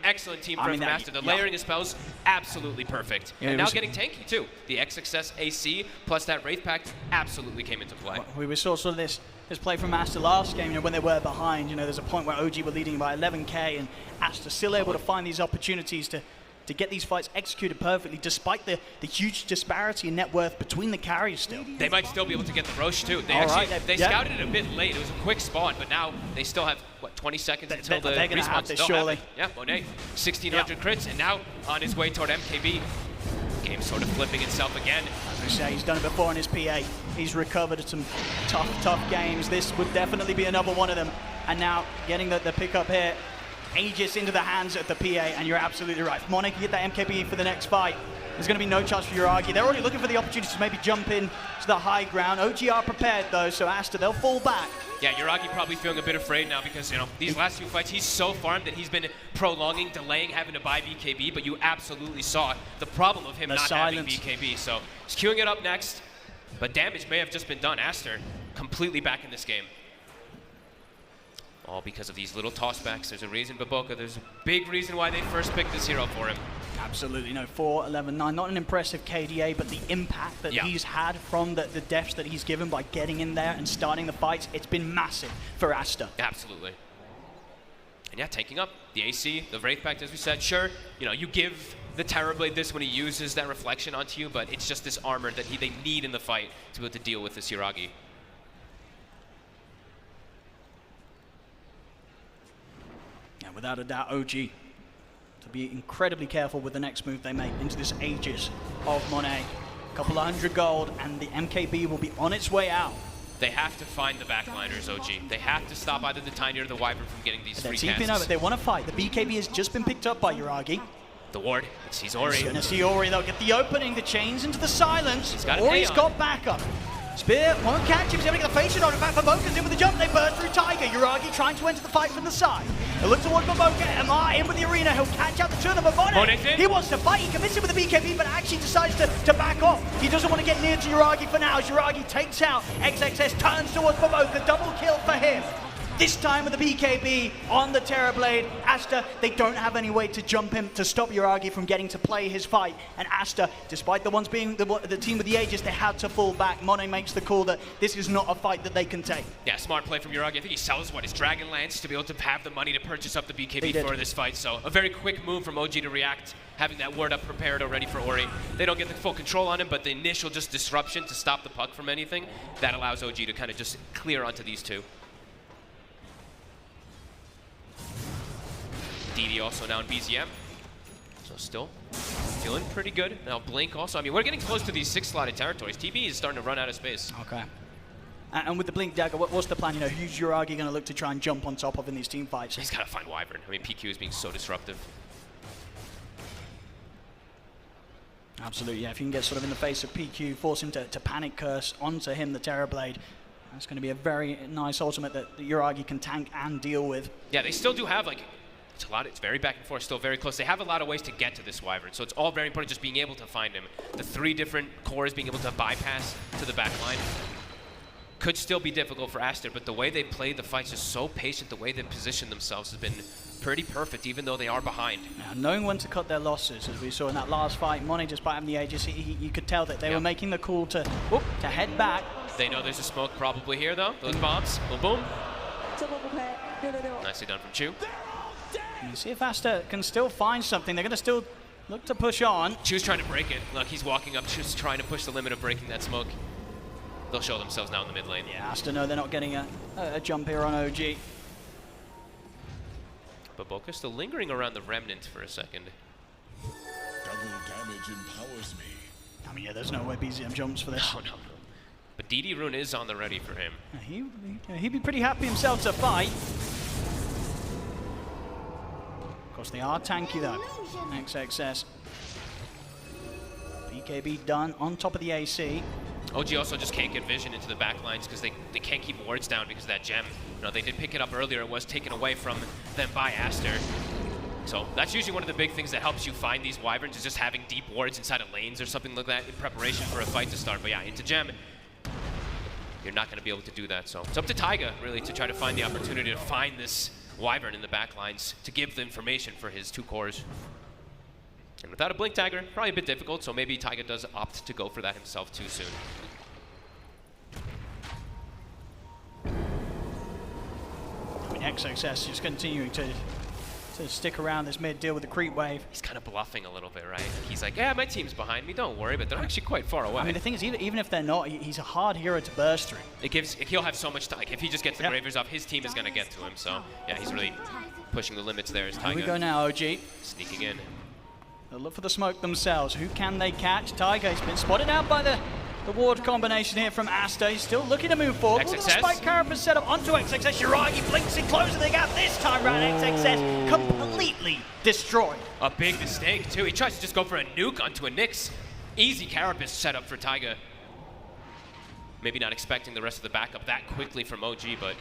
excellent team from Aster. The layering of spells, absolutely perfect. And now getting tanky too. The XXS AC plus that Wraith Pact absolutely came into play. We saw sort of this his play from Aster last game, when they were behind. There's a point where OG were leading by 11k, and Aster still able to find these opportunities to get these fights executed perfectly, despite the huge disparity in net worth between the carriers still. They might still be able to get the Roche too. They scouted it a bit late. It was a quick spawn, but now they still have, what, 20 seconds until the they're gonna have respawn. this, surely. Yeah, Monet, 1,600 crits, and now on his way toward MKB. Game sort of flipping itself again. As I say, he's done it before in his PA. He's recovered some tough games. This would definitely be another one of them. And now getting the pickup here. Aegis into the hands of the PA, and you're absolutely right. If Monet can get that MKB for the next fight, there's going to be no chance for Uragi. They're already looking for the opportunity to maybe jump in to the high ground. OG are prepared though, so Aster, they'll fall back. Yeah, Uragi probably feeling a bit afraid now because, these last few fights, he's so farmed that he's been prolonging, delaying having to buy BKB, but you absolutely saw the problem of him not having BKB. So he's queuing it up next, but damage may have just been done. Aster completely back in this game. All because of these little tossbacks. There's a reason, Baboka. There's a big reason why they first picked this hero for him. Absolutely, 4, 11, 9. Not an impressive KDA, but the impact that he's had from the deaths that he's given by getting in there and starting the fights, it's been massive for Aster. Absolutely. And yeah, taking up the AC, the Wraith Pact, as we said. Sure, you give the Terrorblade this when he uses that reflection onto you, but it's just this armor that they need in the fight to be able to deal with this Uragi. Without a doubt, OG to be incredibly careful with the next move they make into this Aegis of Monet. A couple of 100 gold, and the MKB will be on its way out. They have to find the backliners, OG. They have to stop either the Tiny or the Wyvern from getting these free casts. Over. They want to fight. The BKB has just been picked up by Uragi. The ward, it sees Ori. He's going to see Ori. They'll get the opening, the chains into the silence. Ori's got backup. Spear won't catch him. He's going to get the face shot. In fact, Baboka's in with the jump. They burst through Tiger. Uragi trying to enter the fight from the side. They look towards Baboka. MR in with the arena. He'll catch out the two of them. But Monet, he wants to fight. He commits it with the BKB, but actually decides to back off. He doesn't want to get near to Uragi for now. As Uragi takes out XXS, turns towards Baboka. Double kill for him. This time with the BKB on the Terrorblade. Aster, they don't have any way to jump him to stop Uragi from getting to play his fight. And Aster, despite the ones being the team with the Aegis, they had to fall back. Monet makes the call that this is not a fight that they can take. Yeah, smart play from Uragi. I think he sells, his Dragon Lance to be able to have the money to purchase up the BKB for this fight. So a very quick move from OG to react, having that ward up prepared already for Ori. They don't get the full control on him, but the initial just disruption to stop the puck from anything, that allows OG to kind of just clear onto these two. DD also now in BZM, so still feeling pretty good. Now Blink also, we're getting close to these 6-slotted territories. TB is starting to run out of space. Okay. And with the Blink Dagger, what's the plan? Who's Uragi going to look to try and jump on top of in these team fights? He's got to find Wyvern. PQ is being so disruptive. Absolutely, yeah. If you can get sort of in the face of PQ, force him to panic curse onto him, the Terrorblade, that's going to be a very nice ultimate that Uragi can tank and deal with. Yeah, they still do have, it's very back and forth, still very close. They have a lot of ways to get to this Wyvern, so it's all very important just being able to find him. The 3 different cores being able to bypass to the back line could still be difficult for Aster, but the way they play the fights is so patient. The way they position themselves has been pretty perfect, even though they are behind. Now, knowing when to cut their losses, as we saw in that last fight, Monet, just by having the Aegis, you could tell that they were making the call to head back. They know there's a smoke probably here, though. Those bombs, boom, boom. Nicely done from Chu. You see if Aster can still find something. They're going to still look to push on. Chu's trying to break it. Look, he's walking up, just trying to push the limit of breaking that smoke. They'll show themselves now in the mid lane. Yeah, Aster know they're not getting a jump here on OG. Baboka still lingering around the Remnant for a second. Double damage empowers me. Yeah, there's no way BZM jumps for this. No. But DD Rune is on the ready for him. He'd be pretty happy himself to fight. Of course, they are tanky though. XXS. BKB done on top of the AC. OG also just can't get vision into the back lines because they can't keep wards down because of that gem. They did pick it up earlier. It was taken away from them by Aster. So that's usually one of the big things that helps you find these Wyverns, is just having deep wards inside of lanes or something like that in preparation for a fight to start. But yeah, into gem, you're not going to be able to do that. So it's up to Taiga, really, to try to find the opportunity to find this Wyvern in the back lines to give the information for his 2 cores. And without a Blink Dagger, probably a bit difficult, so maybe Taiga does opt to go for that himself too soon. XXS just continuing to stick around this mid, deal with the creep wave. He's kind of bluffing a little bit, right? He's like, yeah, my team's behind me, don't worry, but they're actually quite far away. I mean, the thing is, even if they're not, he's a hard hero to burst through. He'll have so much time. Like, if he just gets the Gravers off, his team is going to get to him. So, yeah, he's really pushing the limits there as Taiga. Here we go now, OG. Sneaking in. They'll look for the smoke themselves. Who can they catch? Taiga has been spotted out by the ward combination here from Aster. He's still looking to move forward. Little spike carapace set up onto XXS. Yuragi blinks and closes the gap this time round. XXS completely destroyed. A big mistake, too. He tries to just go for a nuke onto a Nyx. Easy carapace setup for Taiga. Maybe not expecting the rest of the backup that quickly from OG, but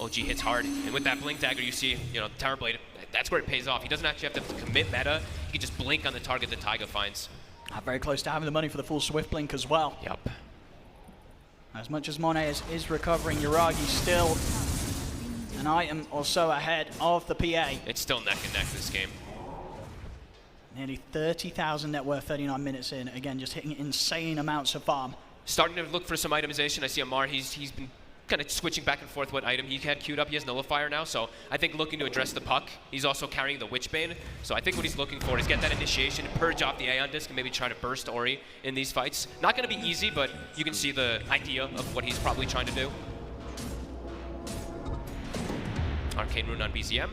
OG hits hard. And with that blink dagger, you see, Terrorblade, that's where it pays off. He doesn't actually have to commit meta. He can just blink on the target that Taiga finds. Very close to having the money for the full Swift blink as well. Yep. As much as Monet is recovering, Yuragi still an item or so ahead of the PA. It's still neck and neck this game. Nearly 30,000 net worth, 39 minutes in. Again, just hitting insane amounts of farm. Starting to look for some itemization. I see Amar, he's been kind of switching back and forth what item he had queued up. He has Nullifier now, so I think looking to address the puck. He's also carrying the Witchbane, so I think what he's looking for is get that initiation, purge off the Aeon Disc, and maybe try to burst Ori in these fights. Not going to be easy, but you can see the idea of what he's probably trying to do. Arcane Rune on BZM.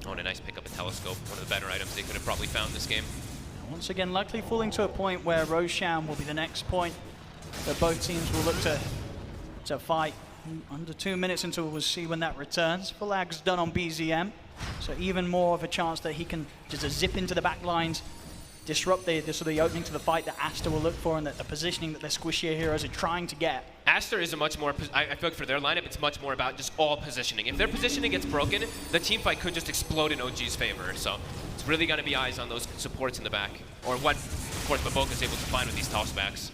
Oh, and a nice pick up a Telescope, one of the better items they could have probably found this game. Once again, luckily falling to a point where Roshan will be the next point that both teams will look to fight. Under 2 minutes until we'll see when that returns. Flag's done on BZM, so even more of a chance that he can just zip into the back lines, disrupt the sort of the opening to the fight that Aster will look for, and the positioning that their squishier heroes are trying to get. Aster is a much more, I feel like for their lineup, it's much more about just all positioning. If their positioning gets broken, the team fight could just explode in OG's favor. So it's really going to be eyes on those supports in the back, or what, of course, Baboka is able to find with these tossbacks.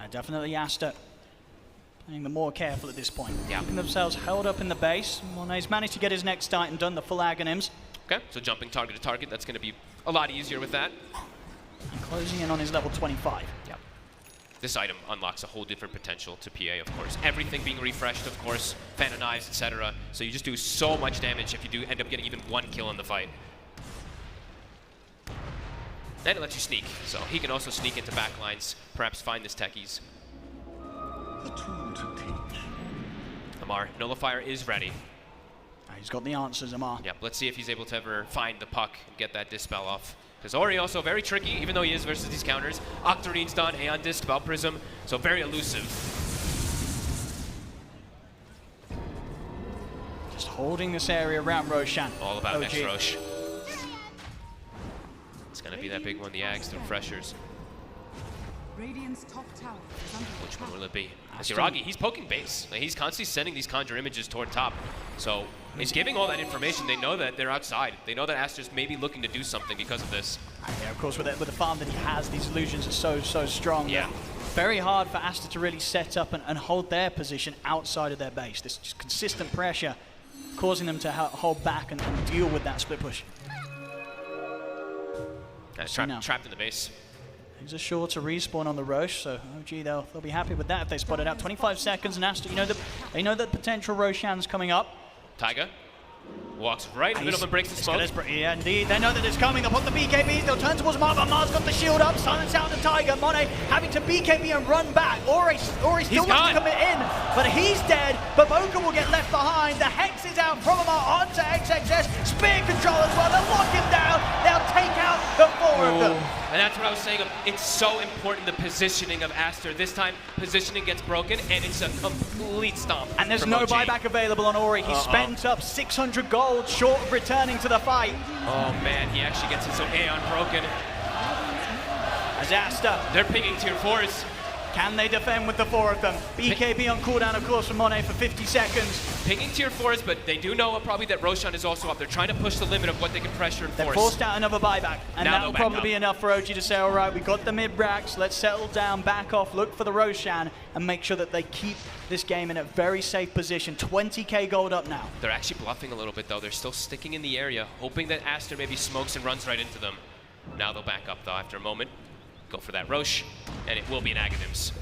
Definitely Aster playing the more careful at this point. Yeah. Keeping themselves held up in the base. Monet's managed to get his next item done, the full Aghanims. Okay, so jumping target to target, that's going to be a lot easier with that. And closing in on his level 25. Yeah. This item unlocks a whole different potential to PA, of course. Everything being refreshed, of course, Fan of Knives, etc. So you just do so much damage if you do end up getting even one kill in the fight. And it lets you sneak, so he can also sneak into backlines, perhaps find this techies. A tool to teach. Amar, Nullifier is ready. He's got the answers, Amar. Yep, let's see if he's able to ever find the puck and get that Dispel off. Because Ori also very tricky, even though he is versus these counters. Octarine's done, Aeon Disc, Bell Prism, so very elusive. Just holding this area around Roshan. All about OG. next Rosh. It's going to be that big one, the Ags, the Refreshers. Radiant's top tower is under Which attack. one will it be? Aster. Yuragi, he's poking base. Like, he's constantly sending these conjure images toward top. So he's giving all that information. They know that they're outside. They know that Aster's maybe looking to do something because of this. Yeah, of course, with the farm that he has, these illusions are so strong. Yeah. Very hard for Aster to really set up and hold their position outside of their base. This just consistent pressure causing them to hold back and deal with that split push. Trapped in the base. He's sure to respawn on the Rosh, so OG they'll be happy with that if they spot it out. 25 seconds, and Aster, they know that potential Roshan's coming up. Taiga walks right in the middle and breaks the smoke. Yeah, indeed. They know that it's coming. They'll put the BKBs. They'll turn towards Mar, but Mar's got the shield up. Silence out the Taiga. Monet having to BKB and run back. Ori still wants to commit in, but he's dead. Baboka will get left behind. The Hex is out from Mar onto XXS. Spear control as well. They'll lock him down. They'll take out the four of them. And that's what I was saying. It's so important, the positioning of Aster. This time, positioning gets broken, and it's a complete stomp. And there's no buyback available on Ori. He spent up 600 gold short of returning to the fight. Oh man, he actually gets his Aeon broken. As Aster, they're pinging tier 4s. Can they defend with the four of them? BKB on cooldown, of course, from Monet for 50 seconds. Pinging tier 4s, but they do know probably that Roshan is also up. They're trying to push the limit of what they can pressure and They've force. forced out another buyback, and Now that'll probably be enough for OG to say, all right, we got the mid-racks, let's settle down, back off, look for the Roshan, and make sure that they keep this game in a very safe position. 20k gold up now. They're actually bluffing a little bit, though. They're still sticking in the area, hoping that Aster maybe smokes and runs right into them. Now they'll back up, though, after a moment. Go for that Rosh, and it will be an Aghanims.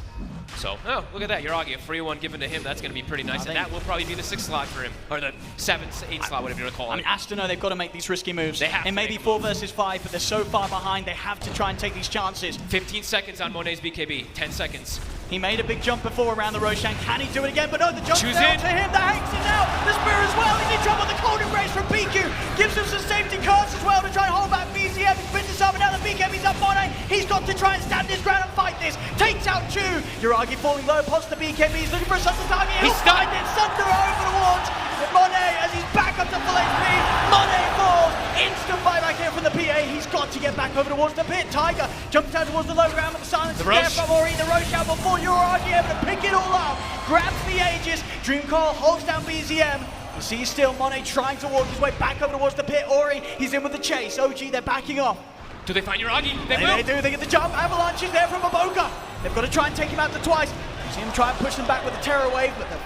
So, oh, look at that. Yuragi, a free one given to him. That's going to be pretty nice. And that will probably be the 6th slot for him. Or the 7th, 8th slot, whatever you want to call it. I mean, Aster know they've got to make these risky moves. They have It may be 4 versus 5, but they're so far behind, they have to try and take these chances. 15 seconds on Monet's BKB. 10 seconds. He made a big jump before around the Roshan. Can he do it again? But no, the jump Choose down in. to him. The Hanks is out. The Spear as well. He's in trouble. The cold embrace from BQ gives him some safety cards as well to try and hold back BZM. He's been this up, and now the BKB's up Monet. He's got to try and stand his ground and fight this. Takes out Chu. Yuragi falling low, pops the BKB. He's looking for a Sunder target. He's stunned. Sunder over towards Monet as he's back up to full HP. Monet falls. Instant buyback here from the PA. He's got to get back over towards the pit. Tiger jumps down towards the low ground, but the silence is there from Ori. The Roche out before Yuragi able to pick it all up. Grabs the Aegis. Dreamcall holds down BZM. You see still Monet trying to walk his way back over towards the pit. Ori, he's in with the chase. OG, they're backing off. Do they find Yuragi? They will. They do. They get the jump. Avalanche is there from Maboka. They've got to try and take him out the twice. You see him try and push them back with the Terror Wave, but they've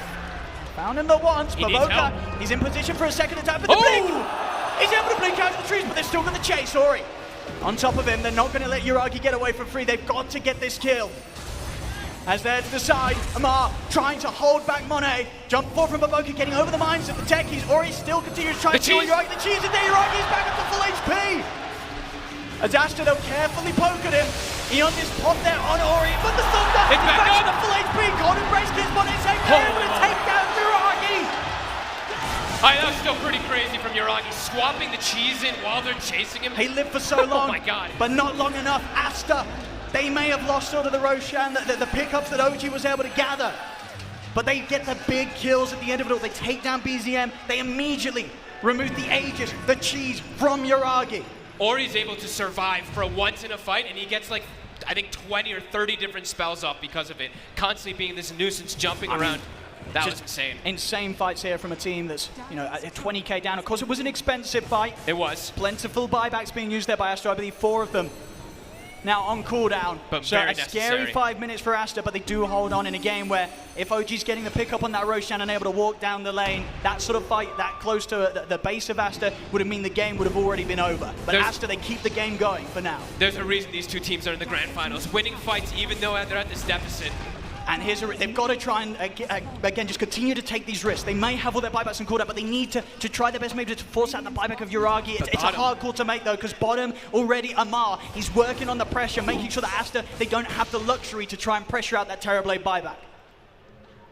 found him the once. Maboka, he's in position for a second attack, but the blink! He's able to blink out of the trees, but they're still going to chase Ori. On top of him, they're not going to let Yuragi get away for free. They've got to get this kill. As they're to the side, Amar trying to hold back Monet. Jump forward from Maboka, getting over the mines of the tech. Ori still continues trying to kill Yuragi. The cheese is there. Yuragi's back up to full HP. As Aster, they'll carefully poke at him. Eon is popped there on Ori, but the Thunder is back to full HP. Golden Embrace kills Monet. They're able to take down Yuragi. That was still pretty crazy from Yuragi, swapping the cheese in while they're chasing him. He lived for so long, oh my God. But not long enough. Aster, they may have lost sort of the Roshan, the pickups that OG was able to gather. But they get the big kills at the end of it all. They take down BZM. They immediately remove the Aegis, the cheese from Yuragi. Ori's able to survive for once in a fight, and he gets like, I think 20 or 30 different spells off because of it. Constantly being this nuisance jumping around. That was insane. Insane fights here from a team that's, you know, at 20k down. Of course, it was an expensive fight. It was. Plentiful buybacks being used there by Aster. I believe 4 of them now on cooldown. But so very a scary 5 minutes for Aster, but they do hold on in a game where if OG's getting the pickup on that Roshan and able to walk down the lane, that sort of fight that close to the base of Aster would have meant the game would have already been over. But Aster, they keep the game going for now. There's a reason these two teams are in the grand finals, winning fights even though they're at this deficit. And they've got to try and, again, just continue to take these risks. They may have all their buybacks and cooldown, but they need to try their best maybe to force out the buyback of Yuragi. It's a hard call to make, though, because bottom already, Amar, he's working on the pressure, making sure that Aster, they don't have the luxury to try and pressure out that Terrorblade buyback.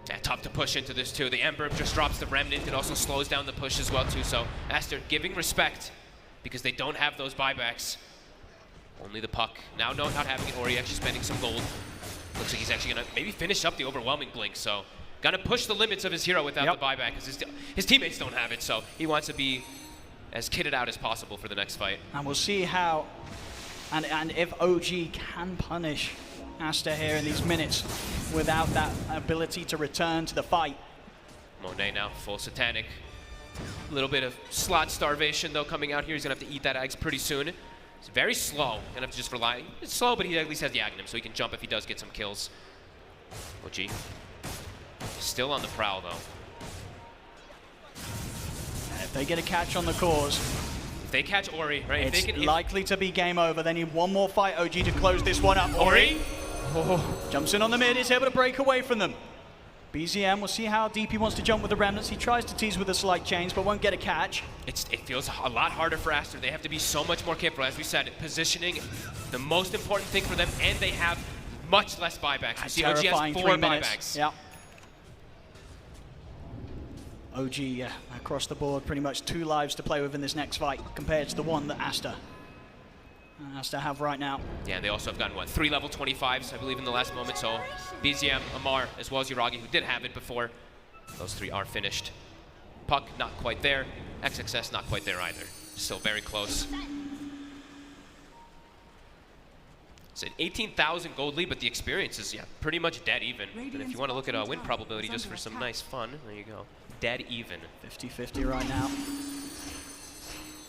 Yeah, tough to push into this, too. The Ember just drops the Remnant. It also slows down the push as well, too. So Aster giving respect because they don't have those buybacks. Only the Puck. Now not having it, Ori actually spending some gold. Looks like he's actually going to maybe finish up the overwhelming blink, so going to push the limits of his hero without the buyback, because his teammates don't have it, so he wants to be as kitted out as possible for the next fight. And we'll see how, and if OG can punish Aster here in these minutes without that ability to return to the fight. Monet now, full Satanic. A little bit of slot starvation, though, coming out here. He's going to have to eat that eggs pretty soon. He's very slow, gonna have to just rely. It's slow, but he at least has the Aghanim, so he can jump if he does get some kills. OG. Still on the prowl, though. If they get a catch on the cause, if they catch Ori, right? It's if they can, likely to be game over. They need one more fight, OG, to close this one up. Ori? Jumps in on the mid, is able to break away from them. BZM, we'll see how deep he wants to jump with the Remnants. He tries to tease with a slight change, but won't get a catch. It feels a lot harder for Aster. They have to be so much more careful. As we said, positioning, the most important thing for them, and they have much less buybacks. You see, OG has 4 buybacks. Yeah. OG, across the board, pretty much 2 lives to play with in this next fight, compared to the one that Aster have right now. Yeah, and they also have gotten, what, 3 level 25s, I believe, in the last moment. So BZM, Amar, as well as Yuragi, who did have it before. Those 3 are finished. Puck, not quite there. XXS, not quite there either. Still very close. It's an 18,000 gold lead, but the experience is, pretty much dead even. And if you want to look at a win probability just for some nice fun, there you go. Dead even. 50-50 right now.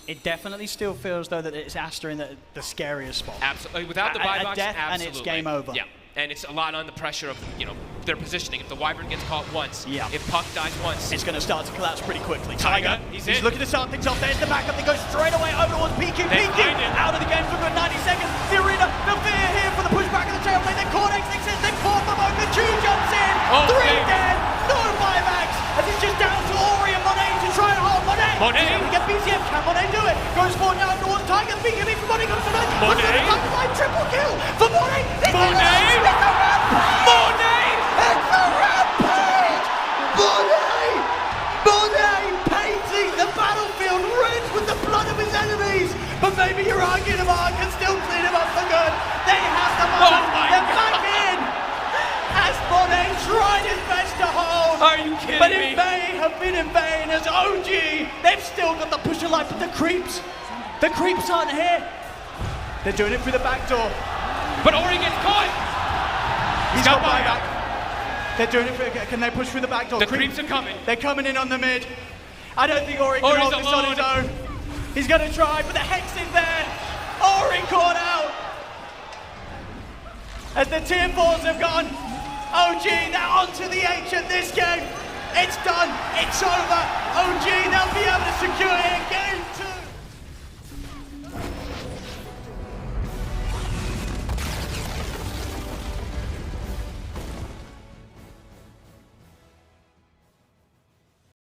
It definitely still feels, though, that it's Aster in the scariest spot. Absolutely. Without the buy box, death, absolutely. and it's game over. Yeah. And it's a lot on the pressure of, their positioning. If the Wyvern gets caught once, if Puck dies once, it's going to start to collapse pretty quickly. Tiger, he's looking to start things off. There's the backup. They go straight away over towards PQ. PQ out of the game for a good 90 seconds. The arena, the fear here for the pushback of the tail blade. They're caught XXS. They're caught Maboka. Choose Monet. We get BCF, can Monet do it? Goes forward now towards Tiger, the BKB from Monet, goes for Monet. Monet. Triple kill for Monet. Monet. Monet. It's a rampage! Monet! Monet painting the battlefield red with the blood of his enemies! But maybe you're arguing about can still clean him up for good. They have the moment. They're back in! As Monet tried his best to hold. Are you kidding but me? it may have been in vain as OG, they've still got the push of life, but the creeps aren't here. They're doing it through the back door. But Ori gets caught. He's got buyback. They're doing it. Can they push through the back door? The creeps are coming. They're coming in on the mid. I don't think Ori can Ori's hold this on his own. He's going to try, but the Hex is there. Ori caught out. As the tier 4s have gone, OG, they're onto the H at this game. It's done. It's over. OG